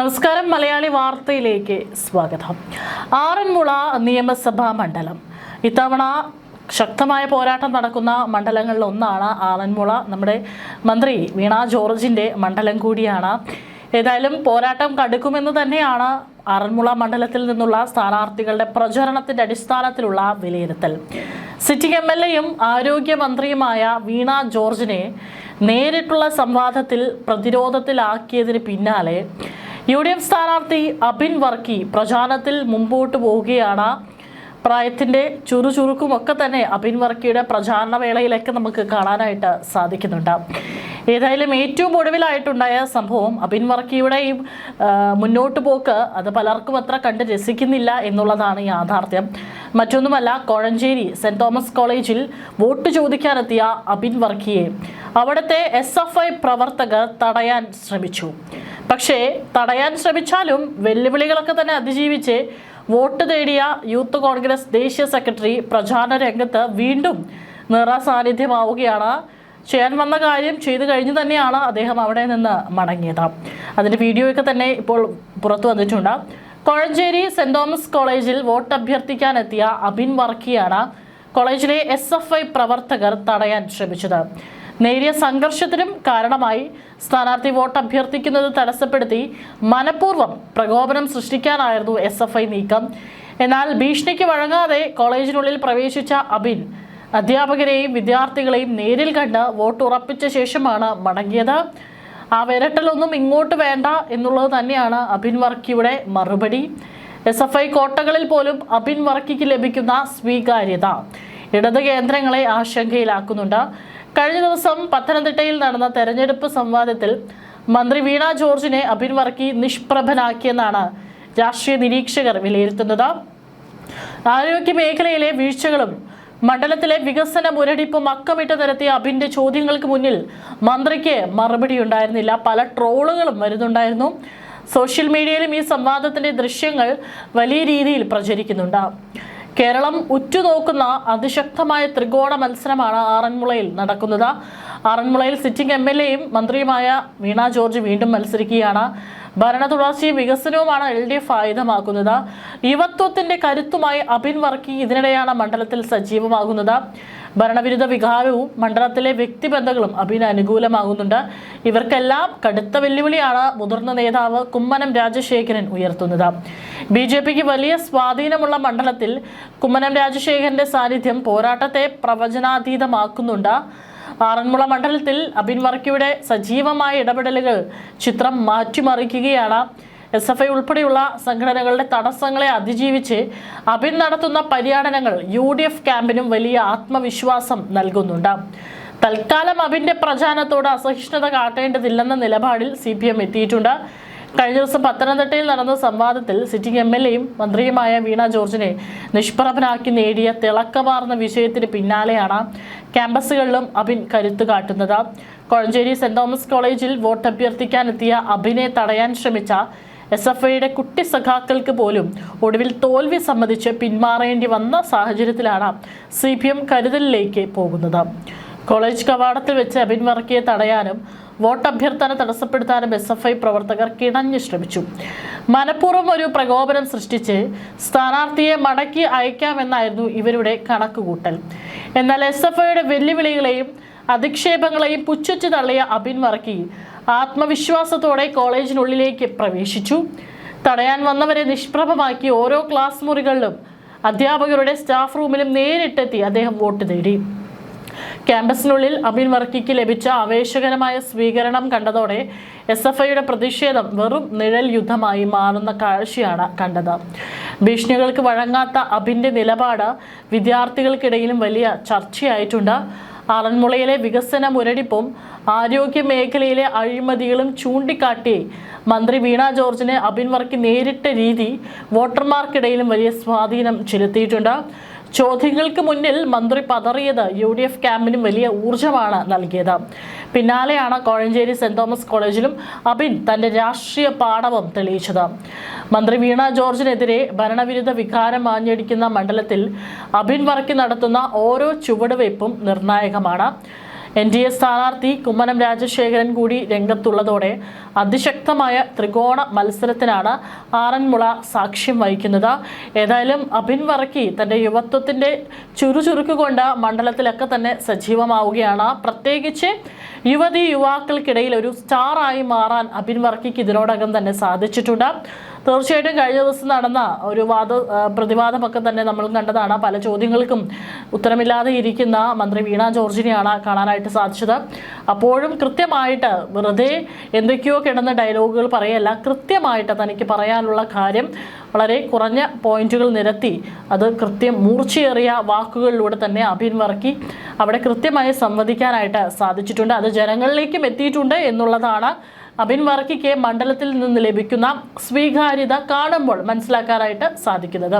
നമസ്കാരം. മലയാളി വാർത്തയിലേക്ക് സ്വാഗതം. ആറന്മുള നിയമസഭാ മണ്ഡലം ഇത്തവണ ശക്തമായ പോരാട്ടം നടക്കുന്ന മണ്ഡലങ്ങളിൽ ഒന്നാണ് ആറന്മുള. നമ്മുടെ മന്ത്രി വീണ ജോർജിൻ്റെ മണ്ഡലം കൂടിയാണ്. ഏതായാലും പോരാട്ടം കടുക്കുമെന്ന് തന്നെയാണ് ആറന്മുള മണ്ഡലത്തിൽ നിന്നുള്ള സ്ഥാനാർത്ഥികളുടെ പ്രചരണത്തിന്റെ അടിസ്ഥാനത്തിലുള്ള വിലയിരുത്തൽ. സിറ്റിംഗ് MLAയും ആരോഗ്യമന്ത്രിയുമായ വീണ ജോർജിനെ നേരിട്ടുള്ള സംവാദത്തിൽ പ്രതിരോധത്തിലാക്കിയതിന് പിന്നാലെ UDF സ്ഥാനാർത്ഥി അബിൻ വർക്കി പ്രചാരണത്തിൽ മുമ്പോട്ട് പോവുകയാണ്. പ്രായത്തിൻ്റെ ചുറുചുറുക്കുമൊക്കെ തന്നെ അബിൻ വർക്കിയുടെ പ്രചാരണ വേളയിലൊക്കെ നമുക്ക് കാണാനായിട്ട് സാധിക്കുന്നുണ്ട്. ഏതായാലും ഏറ്റവും ഒടുവിലായിട്ടുണ്ടായ സംഭവം അബിൻ വർക്കിയുടെ ഈ മുന്നോട്ട് പോക്ക് അത് പലർക്കും അത്ര കണ്ട് രസിക്കുന്നില്ല എന്നുള്ളതാണ് യാഥാർത്ഥ്യം. മറ്റൊന്നുമല്ല, കോഴഞ്ചേരി സെന്റ് തോമസ് കോളേജിൽ വോട്ട് ചോദിക്കാനെത്തിയ അബിൻ വർക്കിയെ അവിടുത്തെ SFI പ്രവർത്തകർ തടയാൻ ശ്രമിച്ചു. പക്ഷേ തടയാൻ ശ്രമിച്ചാലും വെല്ലുവിളികളൊക്കെ തന്നെ അതിജീവിച്ച് വോട്ട് തേടിയ യൂത്ത് കോൺഗ്രസ് ദേശീയ സെക്രട്ടറി പ്രചാരണ രംഗത്ത് വീണ്ടും നിറസാന്നിധ്യമാവുകയാണ്. ചെയ്യാൻ വന്ന കാര്യം ചെയ്തു കഴിഞ്ഞു തന്നെയാണ് അദ്ദേഹം അവിടെ നിന്ന് മടങ്ങിയത്. അതിൻ്റെ വീഡിയോയൊക്കെ തന്നെ ഇപ്പോൾ പുറത്തു വന്നിട്ടുണ്ട്. കോഴഞ്ചേരി സെന്റ് തോമസ് കോളേജിൽ വോട്ട് അഭ്യർത്ഥിക്കാനെത്തിയ അബിൻ വർക്കിയാണ് കോളേജിലെ SFI പ്രവർത്തകർ തടയാൻ ശ്രമിച്ചത്. നേരിയ സംഘർഷത്തിനും കാരണമായി. സ്ഥാനാർത്ഥി വോട്ട് അഭ്യർത്ഥിക്കുന്നത് തടസ്സപ്പെടുത്തി മനഃപൂർവ്വം പ്രകോപനം സൃഷ്ടിക്കാനായിരുന്നു SFI നീക്കം. എന്നാൽ ഭീഷണിക്ക് വഴങ്ങാതെ കോളേജിനുള്ളിൽ പ്രവേശിച്ച അബിൻ അധ്യാപകരെയും വിദ്യാർത്ഥികളെയും നേരിൽ കണ്ട് വോട്ട് ഉറപ്പിച്ച ശേഷമാണ് മടങ്ങിയത്. ആ വിരട്ടലൊന്നും ഇങ്ങോട്ട് വേണ്ട എന്നുള്ളത് തന്നെയാണ് അബിൻ വർക്കിയുടെ മറുപടി. SFI കോട്ടകളിൽ പോലും അബിൻ വർക്കിക്ക് ലഭിക്കുന്ന സ്വീകാര്യത ഇടത് കേന്ദ്രങ്ങളെ ആശങ്കയിലാക്കുന്നുണ്ട്. കഴിഞ്ഞ ദിവസം പത്തനംതിട്ടയിൽ നടന്ന തെരഞ്ഞെടുപ്പ് സംവാദത്തിൽ മന്ത്രി വീണ ജോർജിനെ അബിൻ വർക്കി നിഷ്പ്രഭനാക്കിയെന്നാണ് രാഷ്ട്രീയ നിരീക്ഷകർ വിലയിരുത്തുന്നത്. ആരോഗ്യ മേഖലയിലെ വീഴ്ചകളും മണ്ഡലത്തിലെ വികസന മുരടിപ്പും അക്കമിട്ട് നിരത്തിയ അബിന്റെ ചോദ്യങ്ങൾക്ക് മുന്നിൽ മന്ത്രിക്ക് മറുപടി ഉണ്ടായിരുന്നില്ല. പല ട്രോളുകളും വരുന്നുണ്ടായിരുന്നു. സോഷ്യൽ മീഡിയയിലും ഈ സംവാദത്തിന്റെ ദൃശ്യങ്ങൾ വലിയ രീതിയിൽ പ്രചരിക്കുന്നുണ്ട്. കേരളം ഉറ്റുനോക്കുന്ന അതിശക്തമായ ത്രികോണ മത്സരമാണ് ആറന്മുളയിൽ നടക്കുന്നത്. ആറന്മുളയിൽ സിറ്റിംഗ് MLAയും മന്ത്രിയുമായ വീണ ജോർജ് വീണ്ടും മത്സരിക്കുകയാണ്. ഭരണ തുടർച്ചയും വികസനവുമാണ് LDF ആയുധമാക്കുന്നത്. യുവത്വത്തിന്റെ കരുത്തുമായി അബിൻ വർക്കി ഇതിനിടെയാണ് മണ്ഡലത്തിൽ സജീവമാകുന്നത്. ഭരണവിരുദ്ധ വികാരവും മണ്ഡലത്തിലെ വ്യക്തിബന്ധങ്ങളും അബിന് അനുകൂലമാകുന്നുണ്ട്. ഇവർക്കെല്ലാം കടുത്ത വെല്ലുവിളിയാണ് മുതിർന്ന നേതാവ് കുമ്മനം രാജശേഖരൻ ഉയർത്തുന്നത്. BJPക്ക് വലിയ സ്വാധീനമുള്ള മണ്ഡലത്തിൽ കുമ്മനം രാജശേഖരന്റെ സാന്നിധ്യം പോരാട്ടത്തെ പ്രവചനാതീതമാക്കുന്നുണ്ട്. ആറന്മുള മണ്ഡലത്തിൽ അബിൻ വർക്കിയുടെ സജീവമായ ഇടപെടലുകൾ ചിത്രം മാറ്റിമറിക്കുകയാണ്. SFI ഉൾപ്പെടെയുള്ള സംഘടനകളുടെ തടസ്സങ്ങളെ അതിജീവിച്ച് അബിൻ നടത്തുന്ന പര്യടനങ്ങൾ UDF ക്യാമ്പിനും വലിയ ആത്മവിശ്വാസം നൽകുന്നുണ്ട്. തൽക്കാലം അബിന്റെ പ്രചാരണത്തോട് അസഹിഷ്ണുത കാട്ടേണ്ടതില്ലെന്ന നിലപാടിൽ CPM എത്തിയിട്ടുണ്ട്. കഴിഞ്ഞ ദിവസം പത്തനംതിട്ടയിൽ നടന്ന സംവാദത്തിൽ സിറ്റിംഗ് MLAയും മന്ത്രിയുമായ വീണ ജോർജിനെ നിഷ്പ്രഭനാക്കി നേടിയ തിളക്കമാർന്ന വിജയത്തിന് പിന്നാലെയാണ് ക്യാമ്പസുകളിലും അബിൻ കരുത്തു കാട്ടുന്നത്. കോഴഞ്ചേരി സെന്റ് തോമസ് കോളേജിൽ വോട്ട് അഭ്യർത്ഥിക്കാനെത്തിയ അബിനെ തടയാൻ ശ്രമിച്ച SFIയുടെ കുട്ടി സഖാക്കൾക്ക് പോലും ഒടുവിൽ തോൽവി സമ്മതിച്ച് പിന്മാറേണ്ടി വന്ന സാഹചര്യത്തിലാണ് CPM കരുതലിലേക്ക് പോകുന്നത്. കോളേജ് കവാടത്തിൽ വെച്ച് അബിൻ വർക്കിയെ തടയാനും വോട്ട് അഭ്യർത്ഥന തടസ്സപ്പെടുത്താനും SFI പ്രവർത്തകർ കിണഞ്ഞു ശ്രമിച്ചു. മനഃപൂർവ്വം ഒരു പ്രകോപനം സൃഷ്ടിച്ച് സ്ഥാനാർത്ഥിയെ മടക്കി അയക്കാമെന്നായിരുന്നു ഇവരുടെ കണക്കുകൂട്ടൽ. എന്നാൽ SFIയുടെ വെല്ലുവിളികളെയും അധിക്ഷേപങ്ങളെയും പുച്ഛിച്ചു തള്ളിയ അബിൻ വർക്കി ആത്മവിശ്വാസത്തോടെ കോളേജിനുള്ളിലേക്ക് പ്രവേശിച്ചു. തടയാൻ വന്നവരെ നിഷ്പ്രഭമാക്കി ഓരോ ക്ലാസ് മുറികളിലും അധ്യാപകരുടെ സ്റ്റാഫ് റൂമിലും നേരിട്ടെത്തി അദ്ദേഹം വോട്ട് നേടി. ക്യാമ്പസിനുള്ളിൽ അബിൻ വർക്കിക്ക് ലഭിച്ച ആവേശകരമായ സ്വീകരണം കണ്ടതോടെ SFIയുടെ പ്രതിഷേധം വെറും നിഴൽ യുദ്ധമായി മാറുന്ന കാഴ്ചയാണ് കണ്ടത്. ഭീഷണികൾക്ക് വഴങ്ങാത്ത അബിന്റെ നിലപാട് വിദ്യാർത്ഥികൾക്കിടയിലും വലിയ ചർച്ചയായിട്ടുണ്ട്. ആറന്മുളയിലെ വികസന മുരടിപ്പും ആരോഗ്യ മേഖലയിലെ അഴിമതികളും ചൂണ്ടിക്കാട്ടി മന്ത്രി വീണ ജോർജിനെ അബിൻ വർക്കി നേരിട്ട രീതി വോട്ടർമാർക്കിടയിലും വലിയ സ്വാധീനം ചെലുത്തിയിട്ടുണ്ട്. ചോദ്യങ്ങൾക്ക് മുന്നിൽ മന്ത്രി പതറിയത് UDF ക്യാമ്പിനും വലിയ ഊർജ്ജമാണ് നൽകിയത്. പിന്നാലെയാണ് കോഴഞ്ചേരി സെന്റ് തോമസ് കോളേജിലും അബിൻ തന്റെ രാഷ്ട്രീയ പാടവം തെളിയിച്ചത്. മന്ത്രി വീണ ജോർജിനെതിരെ ഭരണവിരുദ്ധ വികാരം ആഞ്ഞടിക്കുന്ന മണ്ഡലത്തിൽ അബിൻ വർക്കി നടത്തുന്ന ഓരോ ചുവടുവയ്പും നിർണായകമാണ്. NDA സ്ഥാനാർത്ഥി കുമ്മനം രാജശേഖരൻ കൂടി രംഗത്തുള്ളതോടെ അതിശക്തമായ ത്രികോണ മത്സരത്തിനാണ് ആറന്മുള സാക്ഷ്യം വഹിക്കുന്നത്. ഏതായാലും അബിൻ വർക്കി തൻ്റെ യുവത്വത്തിൻ്റെ ചുറുചുറുക്ക് കൊണ്ട് മണ്ഡലത്തിലൊക്കെ തന്നെ സജീവമാവുകയാണ്. പ്രത്യേകിച്ച് യുവതി-യുവാക്കൾക്കിടയിൽ ഒരു സ്റ്റാറായി മാറാൻ അബിൻ വർക്കിക്ക് ഇതിനോടകം തന്നെ സാധിച്ചിട്ടുണ്ട്. തീർച്ചയായിട്ടും കഴിഞ്ഞ ദിവസം നടന്ന ഒരു പ്രതിവാദമൊക്കെ തന്നെ നമ്മൾ കണ്ടതാണ്. പല ചോദ്യങ്ങൾക്കും ഉത്തരമില്ലാതെ ഇരിക്കുന്ന മന്ത്രി വീണ ജോർജിനെയാണ് കാണാനായിട്ട് സാധിച്ചത്. അപ്പോഴും കൃത്യമായിട്ട് വെറുതെ എന്തൊക്കെയോ കിടന്ന ഡയലോഗുകൾ പറയല്ല, കൃത്യമായിട്ട് തനിക്ക് പറയാനുള്ള കാര്യം വളരെ കുറഞ്ഞ പോയിന്റുകൾ നിരത്തി അത് മൂർച്ചയേറിയ വാക്കുകളിലൂടെ തന്നെ അബിൻ വർക്കി അവിടെ കൃത്യമായി സംവദിക്കാനായിട്ട് സാധിച്ചിട്ടുണ്ട്. അത് ജനങ്ങളിലേക്കും എത്തിയിട്ടുണ്ട് എന്നുള്ളതാണ് അബിൻ വർക്കിക്ക് മണ്ഡലത്തിൽ നിന്ന് ലഭിക്കുന്ന സ്വീകാര്യത കാണുമ്പോൾ മനസ്സിലാക്കാനായിട്ട് സാധിക്കുന്നത്.